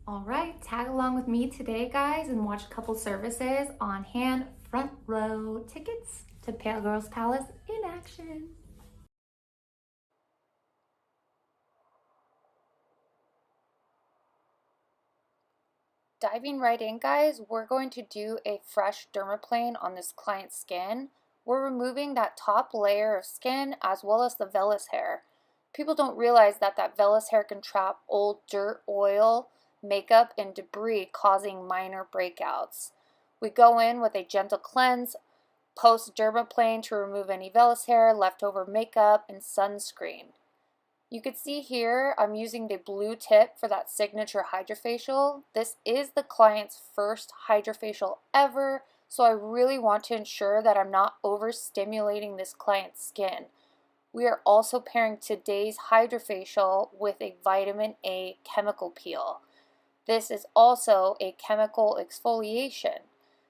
All right, tag along with me today, guys, and watch a couple services on hand front row tickets to Pale Girls Palace in action. Diving right in, guys, we're going to do a fresh dermaplane on this client's skin. We're removing that top layer of skin as well as the vellus hair. People don't realize that vellus hair can trap old dirt, oil, makeup, and debris, causing minor breakouts. We go in with a gentle cleanse, post dermaplane to remove any vellus hair, leftover makeup, and sunscreen. You can see here I'm using the blue tip for that signature hydrofacial. This is the client's first hydrofacial ever, so I really want to ensure that I'm not overstimulating this client's skin. We are also pairing today's hydrofacial with a vitamin A chemical peel. This is also a chemical exfoliation.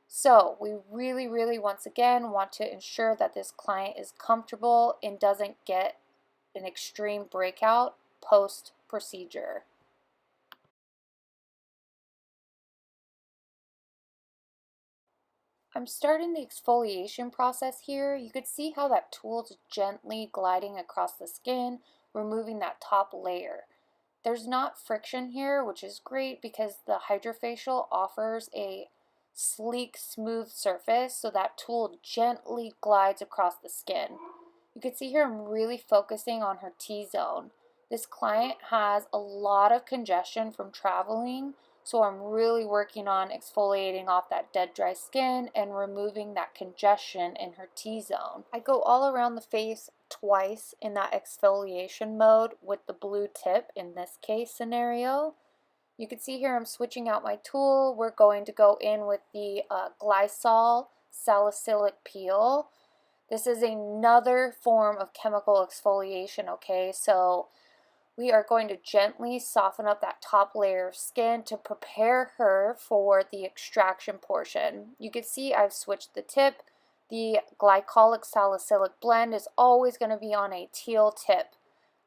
So we really once again want to ensure that this client is comfortable and doesn't get an extreme breakout post-procedure. I'm starting the exfoliation process here. You could see how that tool is gently gliding across the skin, removing that top layer. There's not friction here, which is great because the hydrofacial offers a sleek, smooth surface, so that tool gently glides across the skin. You can see here I'm really focusing on her T-zone. This client has a lot of congestion from traveling, so I'm really working on exfoliating off that dead dry skin and removing that congestion in her T-zone. I go all around the face twice in that exfoliation mode with the blue tip in this case scenario. You can see here I'm switching out my tool. We're going to go in with the Glycol salicylic peel. This is another form of chemical exfoliation, okay? So we are going to gently soften up that top layer of skin to prepare her for the extraction portion. You can see I've switched the tip. The glycolic salicylic blend is always going to be on a teal tip.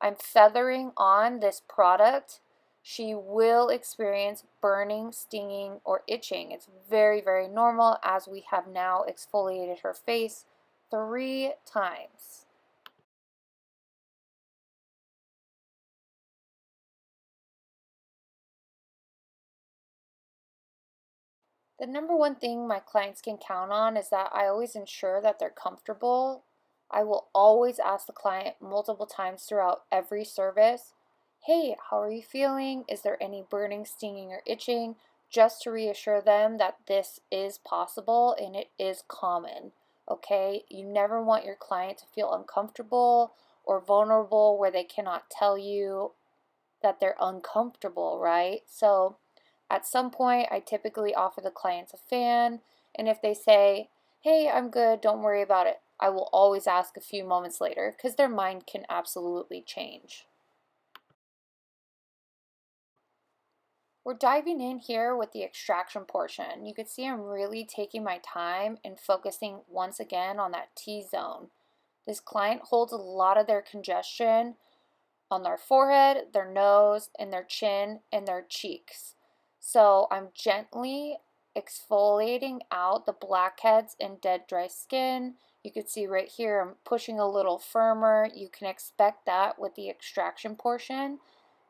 I'm feathering on this product. She will experience burning, stinging, or itching. It's very normal as we have now exfoliated her face 3 times. The number one thing my clients can count on is that I always ensure that they're comfortable. I will always ask the client multiple times throughout every service, hey, how are you feeling? Is there any burning, stinging, or itching? Just to reassure them that this is possible and it is common. Okay, you never want your client to feel uncomfortable or vulnerable where they cannot tell you that they're uncomfortable, right? So at some point, I typically offer the clients a fan, and if they say, hey, I'm good, don't worry about it, I will always ask a few moments later because their mind can absolutely change. We're diving in here with the extraction portion. You can see I'm really taking my time and focusing once again on that T-zone. This client holds a lot of their congestion on their forehead, their nose, and their chin, and their cheeks. So I'm gently exfoliating out the blackheads and dead dry skin. You can see right here I'm pushing a little firmer. You can expect that with the extraction portion.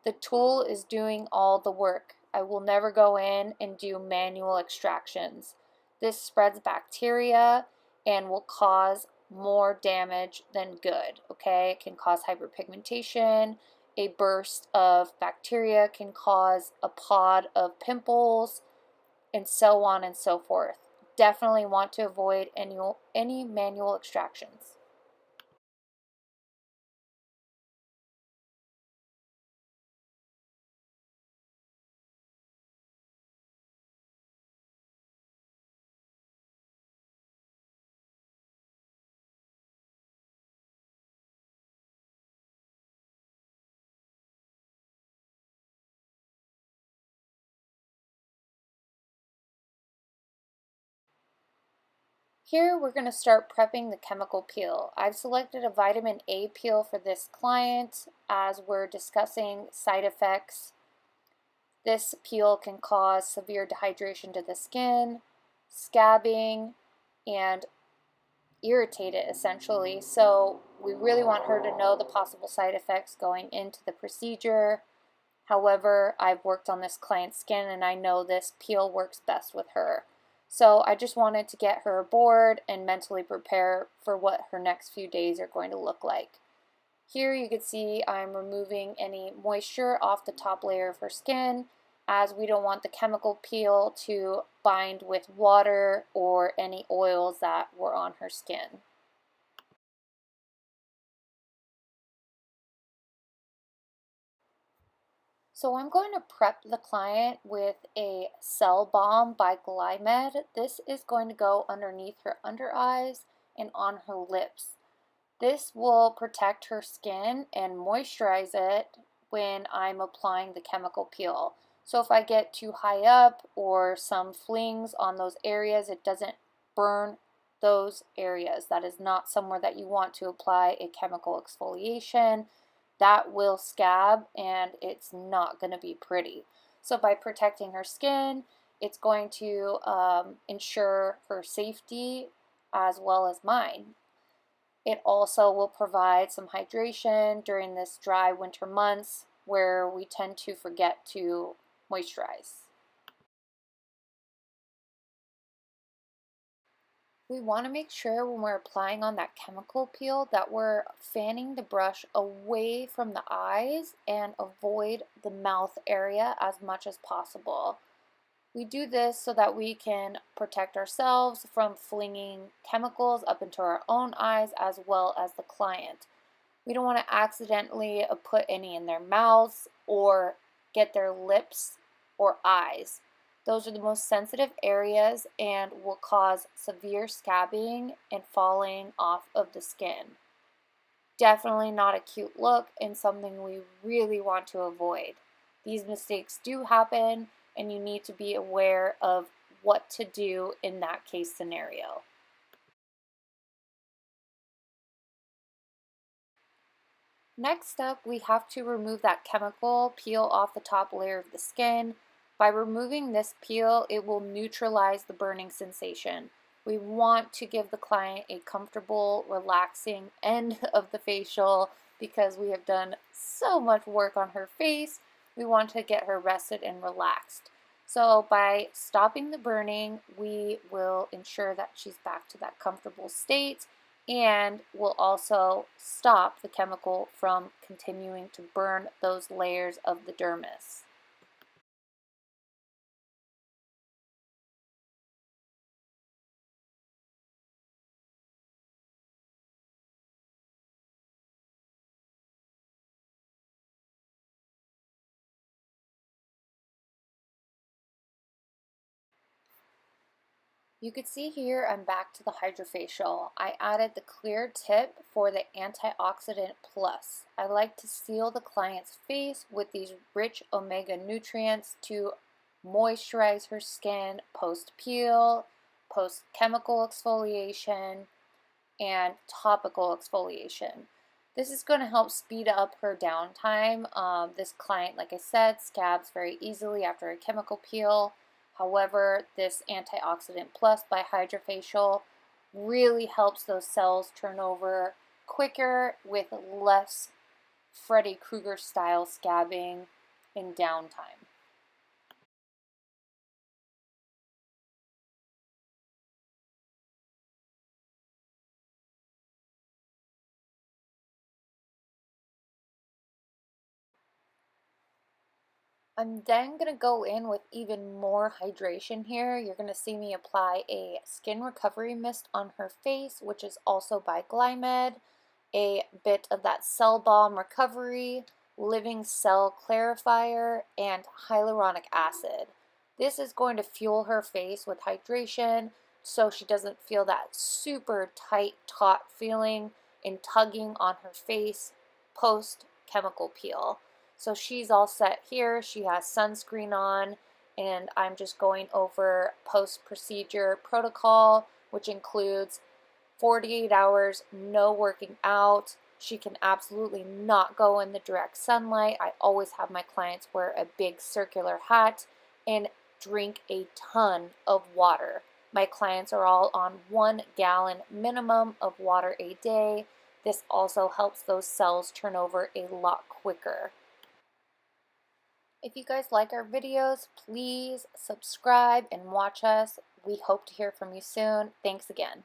The tool is doing all the work. I will never go in and do manual extractions. This spreads bacteria and will cause more damage than good, okay? It can cause hyperpigmentation. A burst of bacteria can cause a pod of pimples, and so on and so forth. Definitely want to avoid any manual extractions. Here we're going to start prepping the chemical peel. I've selected a vitamin A peel for this client as we're discussing side effects This peel can cause severe dehydration to the skin, scabbing, and irritate it essentially. So we really want her to know the possible side effects going into the procedure. However, I've worked on this client's skin and I know this peel works best with her. So I just wanted to get her aboard and mentally prepare for what her next few days are going to look like. Here you can see I'm removing any moisture off the top layer of her skin, as we don't want the chemical peel to bind with water or any oils that were on her skin. So I'm going to prep the client with a Cell Balm by Glymed. This is going to go underneath her under eyes and on her lips. This will protect her skin and moisturize it when I'm applying the chemical peel. So if I get too high up or some flings on those areas, it doesn't burn those areas. That is not somewhere that you want to apply a chemical exfoliation. That will scab and it's not going to be pretty. So by protecting her skin, it's going to ensure her safety as well as mine. It also will provide some hydration during this dry winter months where we tend to forget to moisturize. We want to make sure when we're applying on that chemical peel that we're fanning the brush away from the eyes and avoid the mouth area as much as possible. We do this so that we can protect ourselves from flinging chemicals up into our own eyes as well as the client. We don't want to accidentally put any in their mouths or get their lips or eyes. Those are the most sensitive areas and will cause severe scabbing and falling off of the skin. Definitely not a cute look and something we really want to avoid. These mistakes do happen and you need to be aware of what to do in that case scenario. Next up, we have to remove that chemical peel off the top layer of the skin. By removing this peel, it will neutralize the burning sensation. We want to give the client a comfortable, relaxing end of the facial because we have done so much work on her face. We want to get her rested and relaxed. So by stopping the burning, we will ensure that she's back to that comfortable state and will also stop the chemical from continuing to burn those layers of the dermis. You can see here I'm back to the hydrofacial. I added the clear tip for the antioxidant plus. I like to seal the client's face with these rich omega nutrients to moisturize her skin post peel, post chemical exfoliation, and topical exfoliation. This is going to help speed up her downtime. This client, like I said, scabs very easily after a chemical peel. However, this antioxidant plus by hydrofacial really helps those cells turn over quicker with less Freddy Krueger style scabbing in downtime. I'm then going to go in with even more hydration here. You're going to see me apply a skin recovery mist on her face, which is also by Glymed, a bit of that Cell Balm recovery, living cell clarifier, and hyaluronic acid. This is going to fuel her face with hydration so she doesn't feel that super tight, taut feeling and tugging on her face post chemical peel. So she's all set here. She has sunscreen on, and I'm just going over post-procedure protocol, which includes 48 hours, no working out, She can absolutely not go in the direct sunlight. I always have my clients wear a big circular hat and drink a ton of water. My clients are all on 1 gallon minimum of water a day. This also helps those cells turn over a lot quicker. If you guys like our videos, please subscribe and watch us. We hope to hear from you soon. Thanks again.